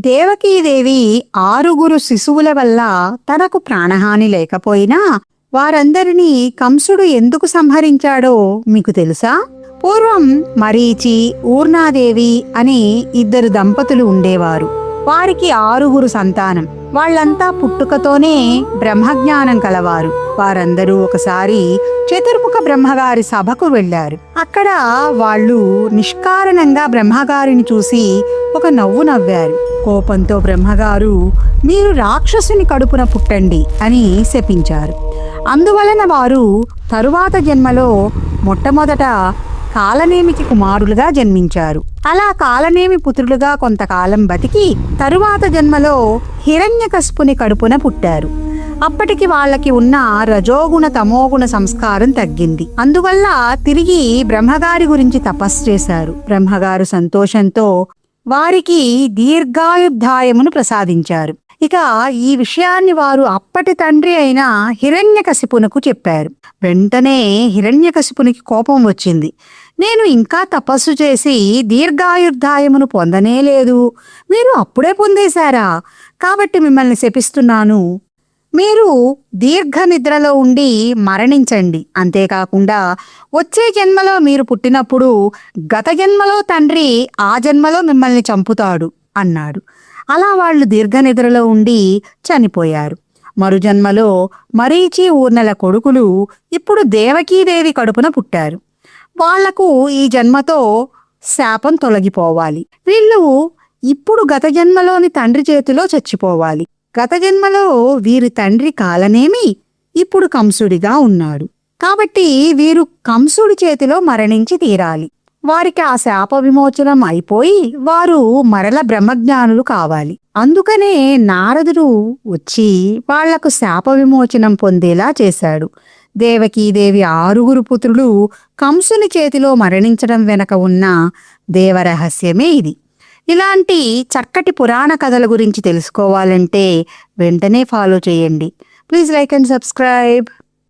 దేవకీదేవి 6 శిశువుల వల్ల తనకు ప్రాణహాని లేకపోయినా వారందరినీ కంసుడు ఎందుకు సంహరించాడో మీకు తెలుసా? పూర్వం మరీచి, ఊర్నాదేవి అని 2 దంపతులు ఉండేవారు. వారికి 6 సంతానం. వాళ్ళంతా పుట్టుకతోనే బ్రహ్మజ్ఞానం కలవారు. వారందరూ ఒకసారి చతుర్ముఖ బ్రహ్మగారి సభకు వెళ్లారు. అక్కడ వాళ్ళు నిష్కారణంగా బ్రహ్మగారిని చూసి ఒక నవ్వు నవ్వారు. కోపంతో బ్రహ్మగారు, మీరు రాక్షసుని కడుపున పుట్టండి అని శపించారు. అందువలన వారు తరువాత జన్మలో మొట్టమొదట కాలనేమికి కుమారులుగా జన్మించారు. అలా కాలనేమి పుత్రులుగా కొంతకాలం బతికి తరువాత జన్మలో హిరణ్యకశిపుని కడుపున పుట్టారు. అప్పటికి వాళ్ళకి ఉన్న రజోగుణ తమోగుణ సంస్కారం తగ్గింది. అందువల్ల తిరిగి బ్రహ్మగారి గురించి తపస్సు చేశారు. బ్రహ్మగారు సంతోషంతో వారికి దీర్ఘాయుర్దాయమును ప్రసాదించారు. ఇక ఈ విషయాన్ని వారు అప్పటి తండ్రి అయిన హిరణ్యకశిపునకు చెప్పారు. వెంటనే హిరణ్యకశిపునికి కోపం వచ్చింది. నేను ఇంకా తపస్సు చేసి దీర్ఘాయుర్దాయమును పొందనే లేదు, మీరు అప్పుడే పొందేశారా? కాబట్టి మిమ్మల్ని శపిస్తున్నాను. మీరు దీర్ఘ నిద్రలో ఉండి మరణించండి. అంతేకాకుండా వచ్చే జన్మలో మీరు పుట్టినప్పుడు గత జన్మలో తండ్రి ఆ జన్మలో మిమ్మల్ని చంపుతాడు అన్నాడు. అలా వాళ్ళు దీర్ఘనిద్రలో ఉండి చనిపోయారు. మరుజన్మలో మరీచి, ఊర్నల కొడుకులు ఇప్పుడు దేవకీదేవి కడుపున పుట్టారు. వాళ్లకు ఈ జన్మతో శాపం తొలగిపోవాలి. వీళ్ళు ఇప్పుడు గత జన్మలోని తండ్రి చేతిలో చచ్చిపోవాలి. గత జన్మలో వీరి తండ్రి కాలనేమి ఇప్పుడు కంసుడిగా ఉన్నాడు. కాబట్టి వీరు కంసుడి చేతిలో మరణించి తీరాలి. వారికి ఆ శాప విమోచనం అయిపోయి వారు మరల బ్రహ్మజ్ఞానులు కావాలి. అందుకనే నారదుడు వచ్చి వాళ్లకు శాప విమోచనం పొందేలా చేశాడు. దేవకీదేవి 6 పుత్రులు కంసుని చేతిలో మరణించడం వెనక ఉన్న దేవరహస్యమే ఇది. ఇలాంటి చక్కటి పురాణ కథల గురించి తెలుసుకోవాలంటే వెంటనే ఫాలో చేయండి. Please like and subscribe.